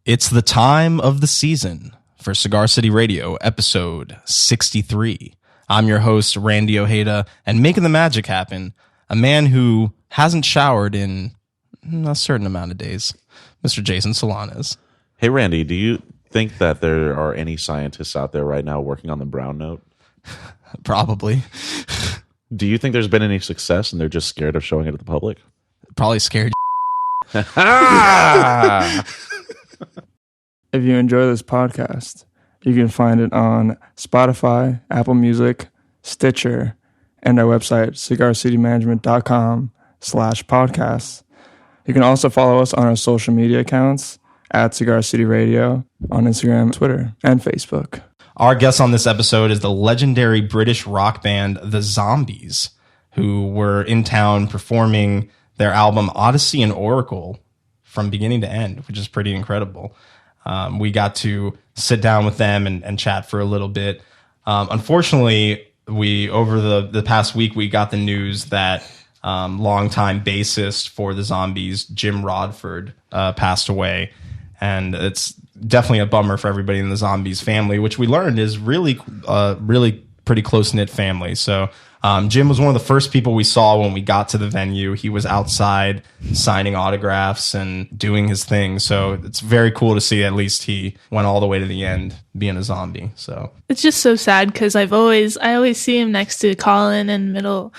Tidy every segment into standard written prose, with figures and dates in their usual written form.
It's the time of the season for Cigar City Radio, episode 63. I'm your host, Randy Ojeda, and making the magic happen, a man who hasn't showered in a certain amount of days, Mr. Jason Solanas. Hey, Randy, do you think that there are any scientists out there right now working on the brown note? Probably. Do you think there's been any success and they're just scared of showing it to the public? Probably scared. If you enjoy this podcast, you can find it on Spotify, Apple Music, Stitcher, and our website, cigarcitymanagement.com/podcasts. You can also follow us on our social media accounts at Cigar City Radio on Instagram, Twitter, and Facebook. Our guest on this episode is the legendary British rock band The Zombies, who were in town performing their album Odyssey and Oracle from beginning to end, which is pretty incredible. We got to sit down with them and chat for a little bit. Unfortunately, over the past week, we got the news that longtime bassist for the Zombies, Jim Rodford, passed away. And it's definitely a bummer for everybody in the Zombies family, which we learned is really pretty close-knit family. So Jim was one of the first people we saw when we got to the venue. He was outside signing autographs and doing his thing. So it's very cool to see at least he went all the way to the end being a zombie. So it's just so sad because I always see him next to Colin in the middle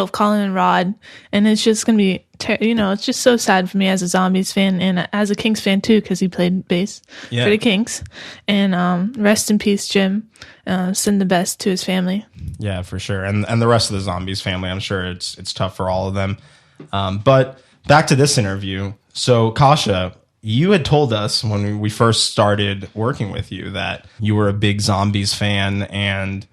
of Colin and Rod, and it's just gonna be it's just so sad for me as a Zombies fan and as a Kinks fan too, because he played bass for the Kinks. And rest in peace, Jim. Send the best to his family. Yeah, for sure. And the rest of the Zombies family, I'm sure it's tough for all of them. But back to this interview. So Kasha, you had told us when we first started working with you that you were a big Zombies fan and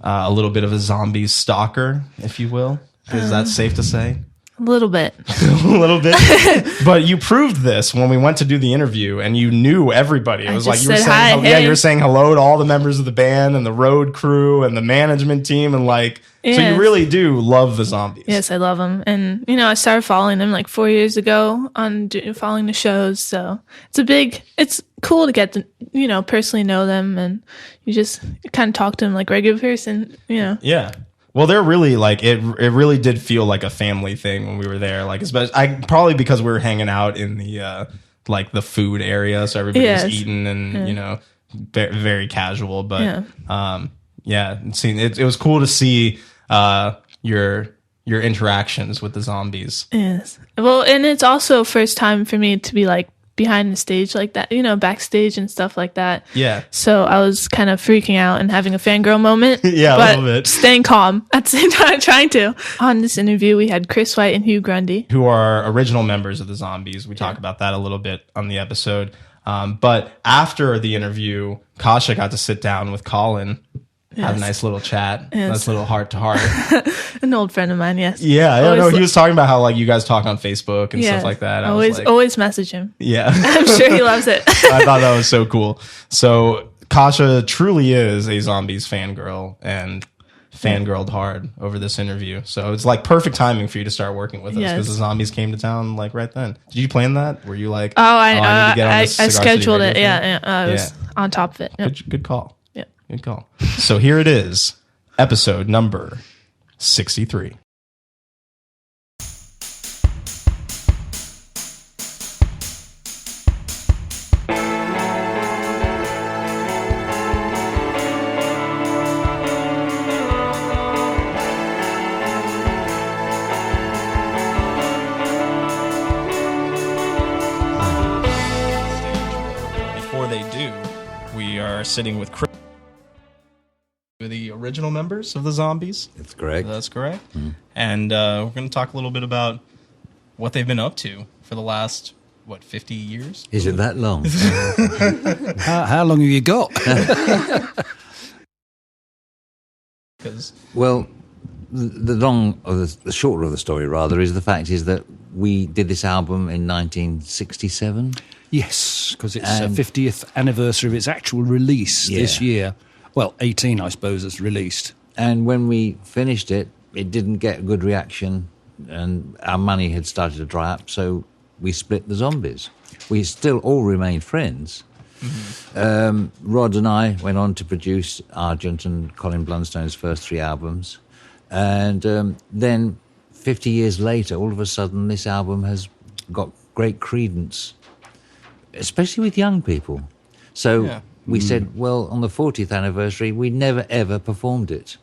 a little bit of a Zombies stalker, if you will. Is that safe to say? A little bit. A little bit. But you proved this when we went to do the interview and you knew everybody. It was like you were saying, you were saying hello to all the members of the band and the road crew and the management team and so you really do love the Zombies. Yes, I love them. And, I started following them 4 years ago on following the shows. So it's cool to get to, personally know them, and you kind of talk to them like a regular person, Yeah. Well, they're really it really did feel like a family thing when we were there. Especially, probably because we were hanging out in the the food area, so everybody was eating and very, very casual. But it was cool to see your interactions with the Zombies. Yes. Well, and it's also first time for me to be behind the stage like that, backstage and stuff like that. Yeah. So I was kind of freaking out and having a fangirl moment. Yeah, but a little bit. Staying calm at the same time, trying to. On this interview, we had Chris White and Hugh Grundy, who are original members of the Zombies. We talk about that a little bit on the episode. But after the interview, Kasha got to sit down with Colin. Yes. Had a nice little chat, nice little heart to heart. An old friend of mine, yes. Yeah, I know. He was talking about how you guys talk on Facebook and stuff like that. Always message him. Yeah, I'm sure he loves it. I thought that was so cool. So Kasha truly is a Zombies fangirl and fangirled hard over this interview. So it's perfect timing for you to start working with us because the Zombies came to town right then. Did you plan that? Were you like, I need to get on this I scheduled it. Yeah, I was on top of it. Yep. Good call. Good call. So here it is, episode number 63. Before they do, we are sitting with Chris. The original members of the Zombies. That's correct. That's correct. Mm. And we're going to talk a little bit about what they've been up to for the last, 50 years? Is it that long? How long have you got? Well, the shorter of the story, rather, is the fact is that we did this album in 1967. Yes, because it's the 50th anniversary of its actual release this year. Well, 18, I suppose, it's released. And when we finished it, it didn't get a good reaction, and our money had started to dry up. So we split the Zombies. We still all remained friends. Rod and I went on to produce Argent and Colin Blunstone's first 3 albums. And then 50 years later, all of a sudden, this album has got great credence, especially with young people. So we said, well, on the 40th anniversary, we never, ever performed it.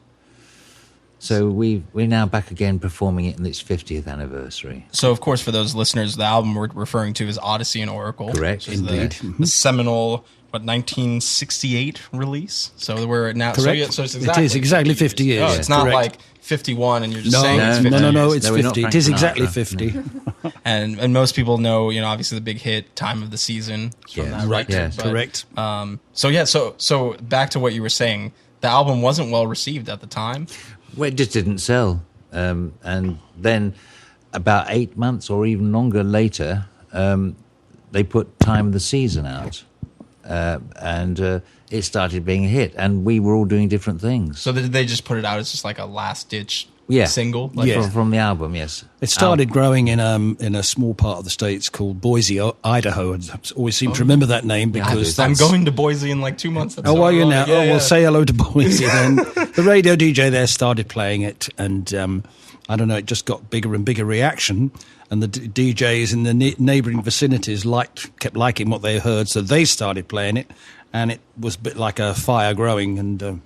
So we're now back again performing it in its 50th anniversary. So, of course, for those listeners, the album we're referring to is Odyssey and Oracle. Correct, which is indeed. The seminal, 1968 release? So we're now... Correct. So it's It is exactly 50 years. Oh, it's not Correct. like 51 and you're just saying it's 50 No, years. it's No, we're not 50. It Frank is exactly Sinatra. 50. And most people know, obviously the big hit, Time of the Season. From Yes. that Right, record. yes. But, Correct. So back to what you were saying. The album wasn't well received at the time. Well, it just didn't sell. And then about 8 months or even longer later, they put Time of the Season out. And it started being a hit. And we were all doing different things. So did they just put it out as just like a last-ditch Yeah. single? From the album, yes. It started growing in a small part of the States called Boise, Idaho. And I always seem to remember that name because I'm that's... going to Boise in like 2 months. That's Oh, so are you ironic. now? Well, say hello to Boise then. The radio DJ there started playing it, and I don't know, it just got bigger and bigger reaction. And the DJs in the neighbouring vicinities kept liking what they heard, so they started playing it, and it was a bit like a fire growing, and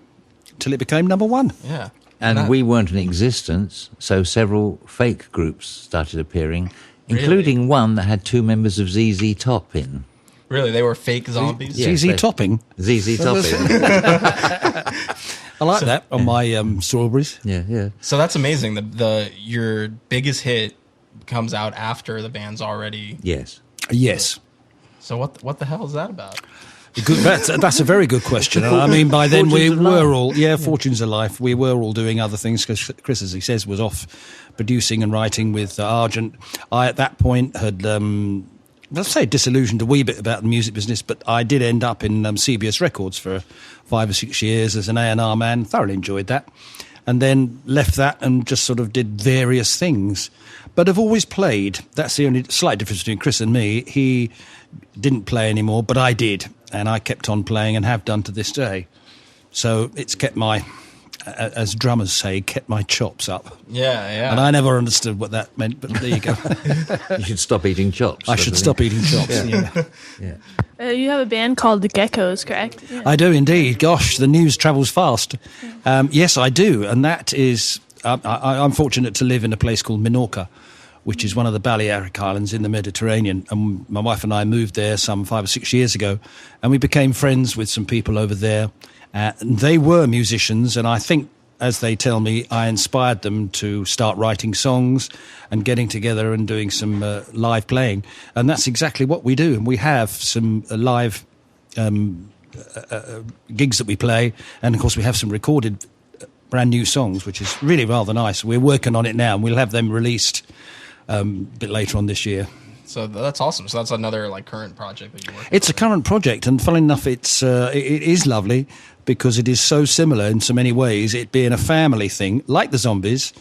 till it became number 1. Yeah. And we weren't in existence, so several fake groups started appearing, including one that had 2 members of ZZ Top in. Really? They were fake zombies? Yeah. ZZ Topping. ZZ Top in. I like that on my strawberries. Yeah. So that's amazing. Your biggest hit comes out after the band's already... Yes. Yes. So what the hell is that about? Good, that's a very good question. I mean, by then we Fortunes of were Life. all, Fortunes of Life. We were all doing other things because Chris, as he says, was off producing and writing with Argent. I, at that point, had, let's say, disillusioned a wee bit about the music business, but I did end up in CBS Records for 5 or 6 years as an A&R man. Thoroughly enjoyed that. And then left that and just sort of did various things. But I've always played. That's the only slight difference between Chris and me. He didn't play anymore, but I did. And I kept on playing and have done to this day. So it's kept my, as drummers say, kept my chops up. Yeah. And I never understood what that meant, but there you go. You should stop eating chops. I should stop eating chops. Yeah. You have a band called the Geckos, correct? Yeah. I do indeed. Gosh, the news travels fast. Yes, I do. And that is, I'm fortunate to live in a place called Minorca, which is one of the Balearic Islands in the Mediterranean. And my wife and I moved there some 5 or 6 years ago, and we became friends with some people over there. And they were musicians, and I think, as they tell me, I inspired them to start writing songs and getting together and doing some live playing. And that's exactly what we do. And we have some live gigs that we play, and of course we have some recorded brand new songs, which is really rather nice. We're working on it now, and we'll have them released a bit later on this year. So that's awesome. So that's another current project that you work on. It's a current project, and funnily enough, it is lovely because it is so similar in so many ways. It being a family thing, like the Zombies,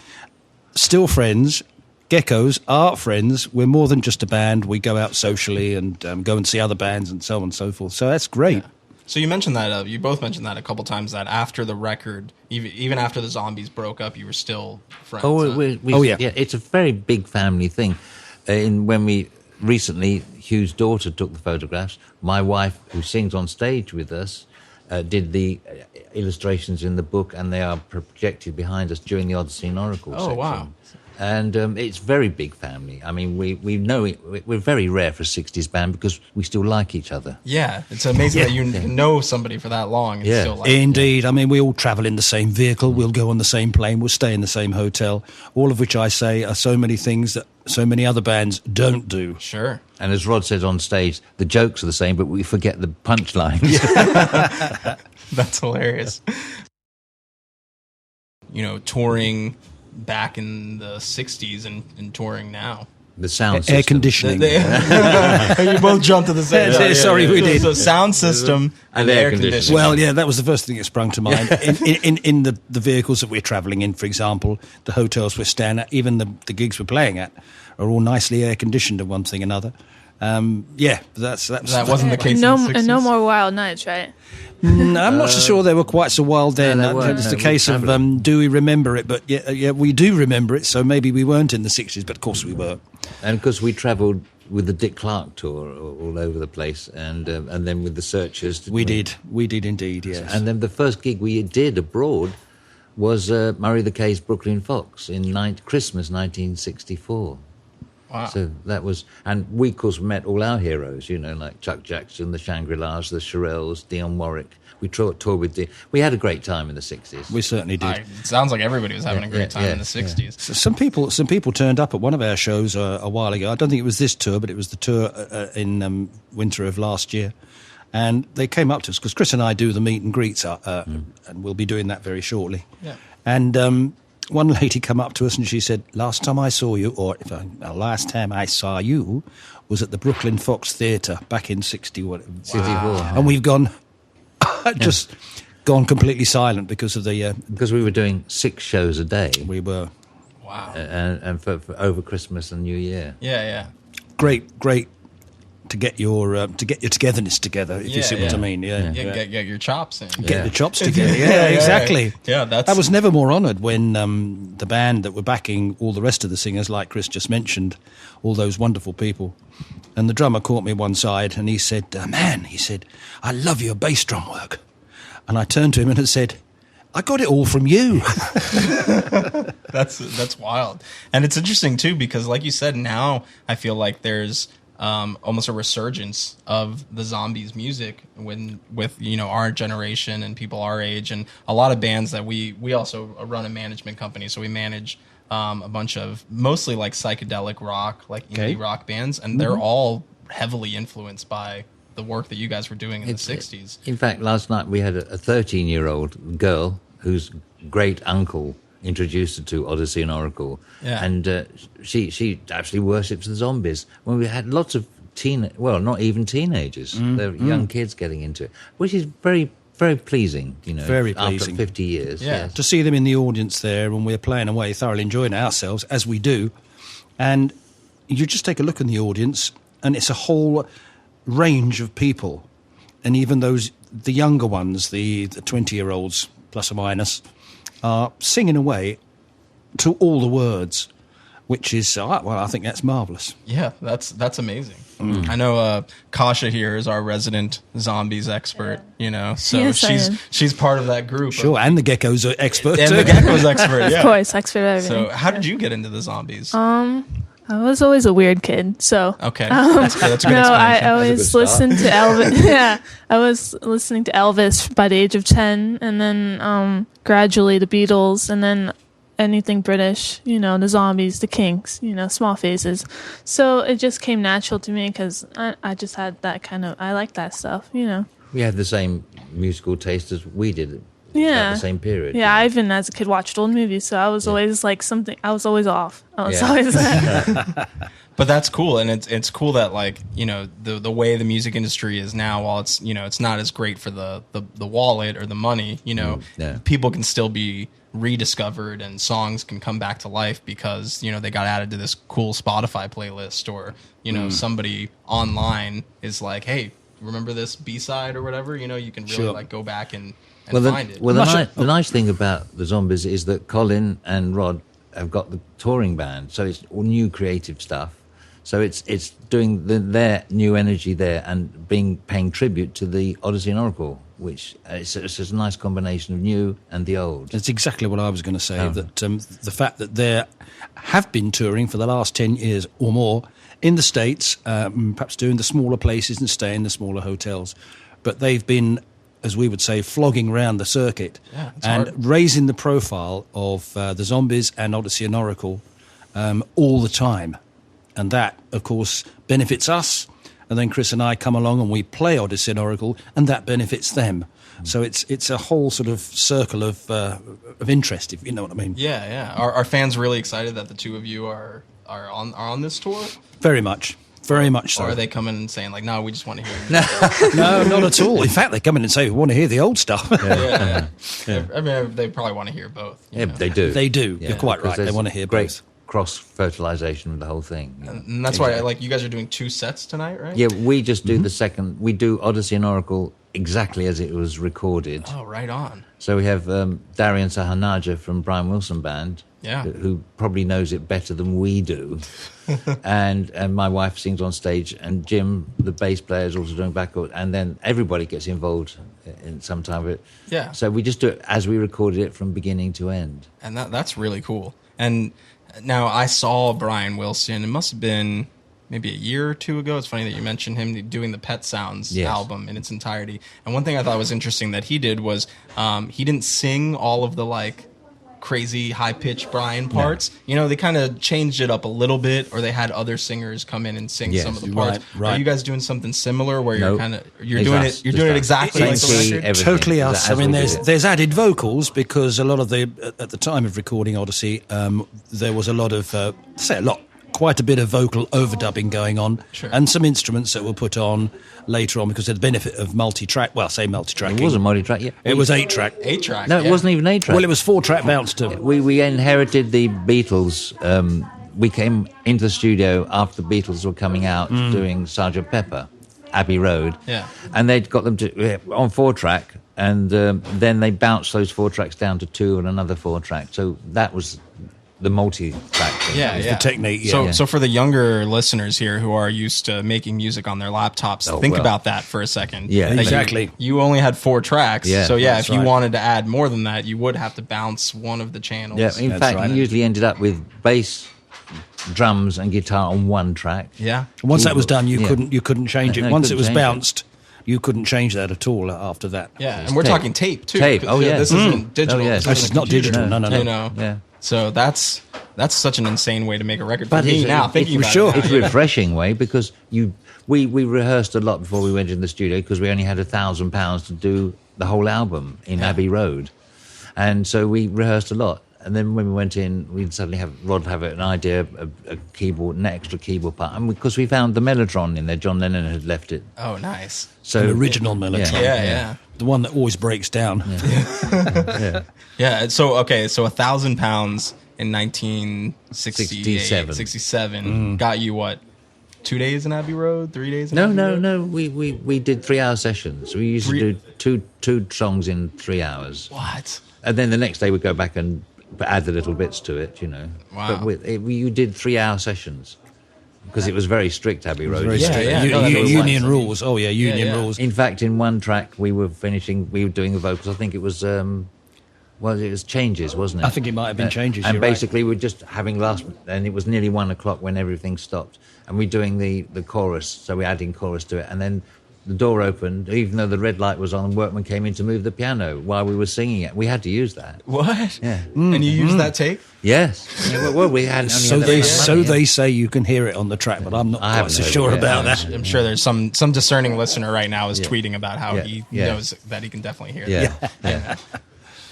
still friends. Geckos are friends. We're more than just a band. We go out socially and go and see other bands and so on and so forth. So that's great. Yeah. So you mentioned that, you both mentioned that a couple times, that after the record, even after the Zombies broke up, you were still friends. Yeah. It's a very big family thing. When we recently, Hugh's daughter took the photographs. My wife, who sings on stage with us, did the illustrations in the book, and they are projected behind us during the Odyssey and Oracle section. Wow. And it's very big family. I mean, we know it, we're very rare for a 60s band because we still like each other. Yeah, it's amazing that you know somebody for that long. And still like Indeed. I mean, we all travel in the same vehicle. We'll go on the same plane. We'll stay in the same hotel. All of which I say are so many things that so many other bands don't do. Sure. And as Rod says on stage, the jokes are the same, but we forget the punchlines. That's hilarious. Touring back in the 60s and touring now. The sound system. Air conditioning. You both jumped to the same. Sorry, we did. So sound system and air conditioning. Well, yeah, that was the first thing that sprung to mind. In the vehicles that we're travelling in, for example, the hotels we're staying at, even the gigs we're playing at, are all nicely air conditioned and one thing another. That's That wasn't the case in the 60s. And no more wild nights, right? No, I'm not so sure they were quite so wild then. No, they weren't. It's the No, case we of travelled. do we remember it? But yeah, we do remember it. So maybe we weren't in the 60s, but of course we were. And of course, we travelled with the Dick Clark tour all over the place, and then with the Searchers. didn't We did indeed. Yes. And then the first gig we did abroad was Murray the K's Brooklyn Fox in Christmas 1964. Wow. So that was, and we of course met all our heroes, like Chuck Jackson, the Shangri-Las, the Shirelles, Dionne Warwick. We toured with we had a great time in the 60s. We certainly did. It sounds like everybody was having a great time in the 60s. So some people turned up at one of our shows a while ago. I don't think it was this tour, but it was the tour in winter of last year. And they came up to us, because Chris and I do the meet and greets, and we'll be doing that very shortly. Yeah. And one lady come up to us and she said, last time I saw you was at the Brooklyn Fox Theatre back in 64. And we've gone completely silent because of the... Because we were doing 6 shows a day. we were... Wow. And for over Christmas and New Year. Yeah. Great to get your togetherness together, if you see what I mean. Yeah. Get your chops in. Get the chops together. Yeah, exactly. Yeah, I was never more honoured when the band that were backing all the rest of the singers, like Chris just mentioned, all those wonderful people. And the drummer caught me one side and he said, man, I love your bass drum work. And I turned to him and said, I got it all from you. That's wild. And it's interesting too, because like you said, now I feel like there's almost a resurgence of the Zombies music with our generation and people our age, and a lot of bands that we also run a management company, so we manage a bunch of mostly like psychedelic rock, like indie rock bands, and they're all heavily influenced by the work that you guys were doing in the 60s. In fact, last night we had a 13-year-old girl whose great uncle introduced her to Odyssey and Oracle, and she actually worships the Zombies. When we had lots of not even teenagers, they're young kids getting into it, which is very, very pleasing. Very after pleasing. 50 years. Yeah. To see them in the audience there when we're playing away, thoroughly enjoying ourselves, as we do. And you just take a look in the audience, and it's a whole range of people. And even the younger ones, the 20-year-olds, plus or minus, are singing away to all the words, which is, I think that's marvellous. Yeah, that's amazing. I know Kasha here is our resident Zombies expert, so Yes, I am. she's part of that group. Sure, and the Gecko's are expert And too. the Gecko's expert, yeah. Of course, expert at everything. So how did you get into the Zombies? I was always a weird kid, so Okay, that's good. That's a good no, I explanation. always listened to Elvis. Yeah, I was listening to Elvis by the age of 10, and then gradually the Beatles, and then anything British, the Zombies, the Kinks, Small Faces. So it just came natural to me because I just had that I like that stuff, We had the same musical taste as we did. Yeah. At the same period. Yeah, I even as a kid watched old movies, so I was always like something. I was always off. I was Yeah. always. But that's cool, and it's cool that the way the music industry is now, while it's it's not as great for the wallet or the money, yeah. people can still be rediscovered and songs can come back to life because they got added to this cool Spotify playlist, or somebody online is like, hey, remember this B-side or whatever, you can really go back and find it. The nice thing about the Zombies is that Colin and Rod have got the touring band, so it's all new creative stuff. So it's doing their new energy there and paying tribute to the Odyssey and Oracle, which it's a nice combination of new and the old. That's exactly what I was going to say, that the fact that they have been touring for the last 10 years or more in the States, perhaps doing the smaller places and staying in the smaller hotels, but they've been, as we would say, flogging around the circuit and hard. raising the profile of the Zombies and Odyssey and Oracle all the time. And that, of course, benefits us. And then Chris and I come along and we play Odyssey and Oracle, and that benefits them. So it's a whole sort of circle of interest, if you know what I mean. Yeah. Are fans really excited that the two of you are on this tour? Very much so. Or are they coming and saying like, no, we just want to hear you? No, not at all. In fact, they come in and say, we want to hear the old stuff. Yeah. I mean, they probably want to hear both. Yeah, they do. They do. Yeah, You're quite because right. They there's want to hear great, both. cross fertilization with the whole thing. You know. And that's why, like, you guys are doing 2 sets tonight, right? Yeah, we just do the second. We do Odyssey and Oracle exactly as it was recorded. Oh, right on. So we have Darian Sahanaja from Brian Wilson Band, Yeah. who probably knows it better than we do. and my wife sings on stage, and Jim, the bass player, is also doing backup, and then everybody gets involved in some time of it. Yeah. So we just do it as we recorded it from beginning to end. And that's really cool. And now I saw Brian Wilson. It must have been maybe a year or 2 ago. It's funny that you mentioned him doing the Pet Sounds Yes. album in its entirety. And one thing I thought was interesting that he did was he didn't sing all of the like crazy high-pitched Brian parts. You know, they kind of changed it up a little bit, or they had other singers come in and sing Yes. some of the parts. Right. Are you guys doing something similar where Nope. you're It's doing us, it you're just doing it us. exactly Same like the key, record? everything. Totally us. As I mean, we did it. there's added vocals because a lot of at the time of recording Odyssey, there was a lot of, quite a bit of vocal overdubbing going on, Sure. and some instruments that were put on later on because of the benefit of multi-track. Well, say multi-tracking. It wasn't multi-track yet. It was 8-track. 8-track. No, it yeah. wasn't even 8-track. Well, it was 4-track bounce too. We inherited the Beatles. We came into the studio after the Beatles were coming out doing Sgt. Pepper, Abbey Road. Yeah. And they'd got them on 4-track, and then they bounced those 4 tracks down to 2 and another 4-track. So that was the multi-track thing. Yeah, was yeah. the technique, yeah. So, Yeah. so for the younger listeners here who are used to making music on their laptops, think well. about that for a second. Yeah, That you- exactly. You only had 4 tracks. Yeah, so yeah, that's if you right. wanted to add more than that, you would have to bounce one of the channels. Yeah, in That's fact, right. you usually ended up with bass, drums, and guitar on 1 track. Yeah. And once that was done, Yeah. you couldn't change it. No, Once it couldn't was change it. bounced, you couldn't change that at all after that. Yeah, and we're tape. talking tape too. Tape, oh, yeah. This isn't digital. Oh, yeah. This This isn't is not computer, digital. No, no, no. You know. Yeah. So that's such an insane way to make a record. For But me it's- now, it's thinking about sure. it. now, It's a yeah. refreshing way because we rehearsed a lot before we went in the studio because we only had £1,000 to do the whole album in Abbey Road, and so we rehearsed a lot. And then when we went in, we'd suddenly have Rod have an idea of a keyboard, an extra keyboard part, and because we found the Mellotron in there, John Lennon had left it. Oh, nice. So An original Mellotron. Yeah, yeah. The one that always breaks down. Yeah. So okay, so £1,000 in 1967 67. got you what? 2 days in Abbey Road, 3 days. In No, Abbey no, Road? no. We did 3-hour sessions. We used to do two songs in 3 hours, What? and then the next day we'd go back and add the little bits to it, you know. Wow. But you did 3-hour sessions because it was very strict, Abbey Road. Very Yeah, strict. yeah. U- No, that's what it union was. rules. Oh, yeah, union yeah. rules. In fact, in one track we were doing the vocals. I think it was it was Changes, wasn't it? I think it might have been Changes, And you're right. basically we're just having and it was nearly 1 o'clock when everything stopped, and we're doing the chorus, so we're adding chorus to it, and then the door opened, even though the red light was on, and workmen came in to move the piano while we were singing it. We had to use that. What? Yeah. And you used that tape? Yes. Yeah, well, we had only So had that they much so money, yeah. they say you can hear it on the track, but I'm not I quite haven't so heard sure it, about yeah. that. I'm sure there's some discerning listener right now is tweeting about how Yeah. he Yeah. knows that he can definitely hear Yeah. that. Yeah.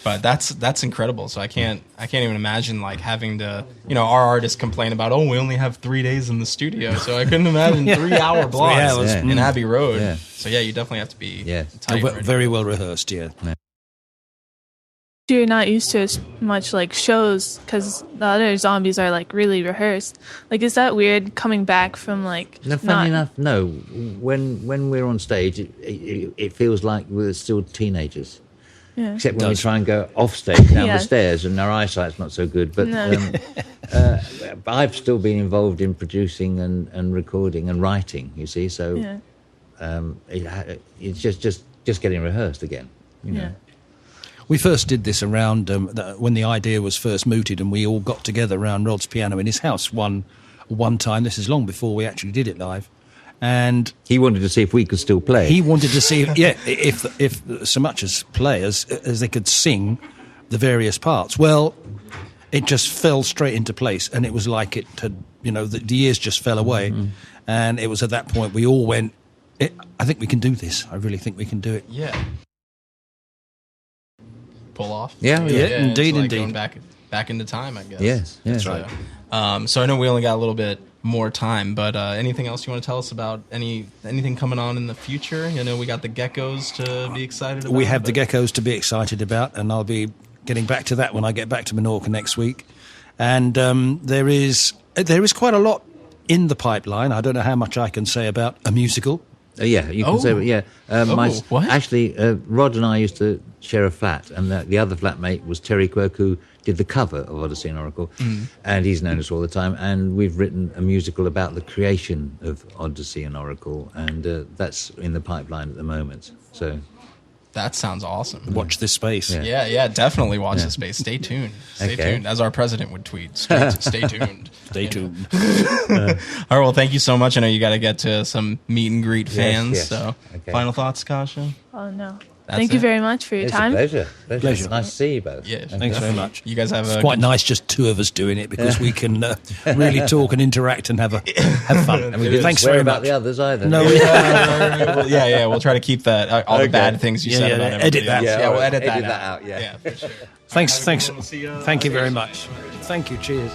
But that's incredible. So I can't even imagine like having to, our artists complain about, we only have 3 days in the studio. So I couldn't imagine 3-hour blocks hours. in Abbey Road. Yeah. So yeah, you definitely have to be Yeah. tight. ready. Very well rehearsed, yeah. You're not used to as much like shows because the other zombies are like really rehearsed. Like, is that weird coming back from like No, funny enough, no. When we're on stage, it feels like we're still teenagers. Yeah. Except when we try and go off stage down Yeah. the stairs, and our eyesight's not so good. But No. I've still been involved in producing and recording and writing. You see, so Yeah. it's just getting rehearsed again. You know. Yeah. We first did this around when the idea was first mooted, and we all got together around Rod's piano in his house one time. This is long before we actually did it live, and He wanted to see if we could still play. he wanted to see, if so much as players as they could sing the various parts. Well, it just fell straight into place, and it was like it had, the years just fell away, and it was at that point we all went, I think we can do this. I really think we can do it. Yeah. Pull off. Yeah, indeed, it's like indeed. Going back into time, I guess. Yes, yes. So, so I know we only got a little bit more time, but anything else you want to tell us about anything coming on in the future? We got the Geckos to be excited about. We have the Geckos to be excited about, and I'll be getting back to that when I get back to Menorca next week. And there is quite a lot in the pipeline. I don't know how much I can say about a musical. Yeah, you can say, yeah. what? Actually, Rod and I used to share a flat, and the other flatmate was Terry Quirk, who did the cover of Odyssey and Oracle, and he's known us all the time. And we've written a musical about the creation of Odyssey and Oracle, and that's in the pipeline at the moment. So That sounds awesome. Watch this space. Yeah, definitely watch the space. Stay tuned. Stay tuned. As our president would tweet, stay tuned. Stay tuned. All right, well, thank you so much. I know you got to get to some meet and greet fans. yes. So, Okay. final thoughts, Kasha? Oh no. That's Thank you it. very much for your It's time. a pleasure. Nice to see you both. Yeah, Thanks very much. You guys have It's a quite nice just two of us doing it because we can really talk and interact and have fun. And we didn't Thanks swear very about much. the others either. No, yeah. We'll try to keep that all the bad things you said about edit everybody that. else. Yeah, Yeah, we'll alright. edit that Edit that out. out, yeah. For sure. Thank you very much. Thank you. Cheers.